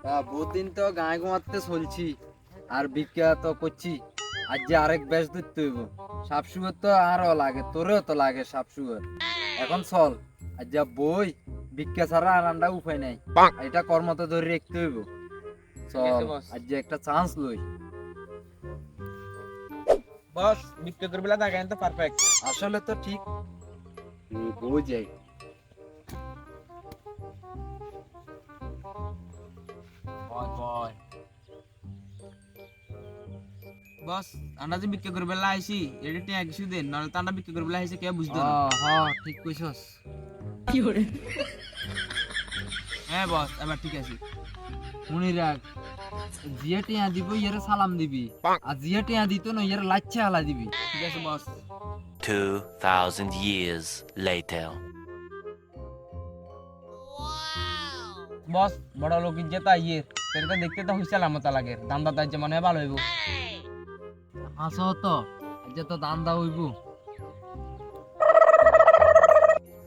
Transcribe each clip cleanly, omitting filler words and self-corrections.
বহুদিন তো গায়ে ঘুমাতে চলছি আর ভিক্ষা তো করছি। আজ যে আরেক ব্যাস ধরতে হইব। সাপ শুয়োর তো আরো লাগে, তোরেও তো লাগে সাপ শুয়োর। এখন চল আজ যা বই, ভিক্ষা ছাড়া আর আন্ডা উপায় নাই। এটা কর্মতে ধরে রাখতে হইব। চল আজ যে একটা চান্স লই। বস ভিক্ষা করবেলা দেখেন তো পারফেক্ট। আসলে তো ঠিক বই যাই। বস আমরা যে ভিক্ষা করবেলা আইছি এটা টিয়া কিছু দেন, নাহলে তো আমরা ভিক্ষা করবেলা আইছি কে বুঝতো না। ঠিক কইছস। হ্যাঁ বস এবার ঠিক আছে। মনে রাখ, জিয়া টিয়া দিব ইয়ারে সালাম দিবি, আর জিয়া টিয়া দিত না ইয়ারে লাচ্ছা হালা দিবি। ঠিক আছে বস। 2,000 years later. বস বড় লোক ইজ্জত আইয়ে সেটা দেখতে তো হুইসাল আমতা লাগে, দান্দা তাই যে মনে হয় ভালো হইব। হাসো তো আজ তো দান্দা হইব।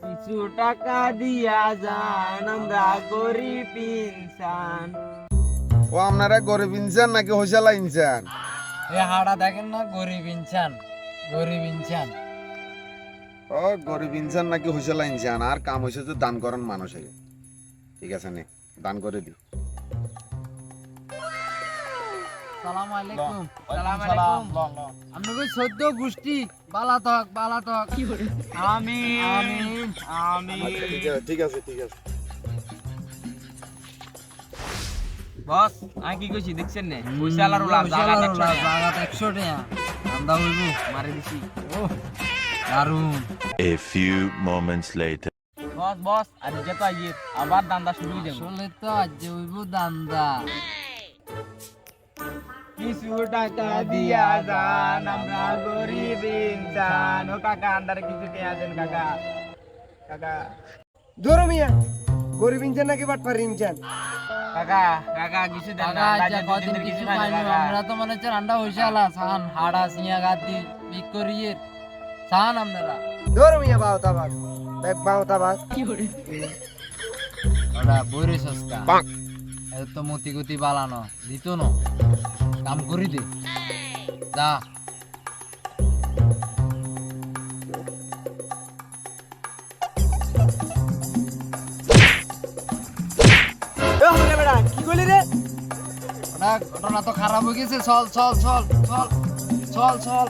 কিছু টাকা দিয়া যান আমরা গরিব ইনসান। ও আপনারা গরিব ইনসান নাকি হোসালা ইনসান? এ হাড়া দেখেন না, গরিব ইনসান, গরিব ইনসান। ও গরিব ইনসান নাকি হোসালা ইনসান? আর কাম হয়েছে তো দান করেন মানুষের। ঠিক আছে নে, দান করে দিও। সালাম আলাইকুম। সালাম আলাইকুম। আপনি কই 14 গোষ্ঠী বালা থাক, বালা থাক। আমিন আমিন আমিন। ঠিক আছে ঠিক আছে। বস আমি কি কইছি দেখছেন না, হুইসাল আর ওলা জায়গা দেখছো না? জায়গা 100 টাকা দান্দা হইব। মারি দিছি। ও দারুন। A few moments later. বস বস আর ইজ্জত আইয়ে আবার দান্দা শুরু হয়ে যাবে। আসলে তো আজ হইব দান্দা। কিছু টাকা দিয়া যান আমরা গরিব ইনসান। ও কাকা আন্ডারে কিছু দিয়া দেন কাকা। কাকা ধরো মিয়া, গরিব ইনসান নাকি বাটপার ইনসান? কাকা কাকা কিছু দেন না, কাকা আজ রাজা কদিন দুদিনের কিছু খাই না, পাইনি, কাকা। আমরা তো মনে হচ্ছে রান্না হইছে আলা সান হাড়া সিয়া গাদি বিক করিয়ে সান আপনারা। ধরো মিয়া বাউতা বাস, এক বাউতা বাস। ওরা বইরে সস্তা এত তো মতি গতি বালানো দিত না, কাম করি দে যা। কি করলি রে? ওটা ঘটনা তো খারাপ হয়ে গেছে। চল চল চল চল চল চল।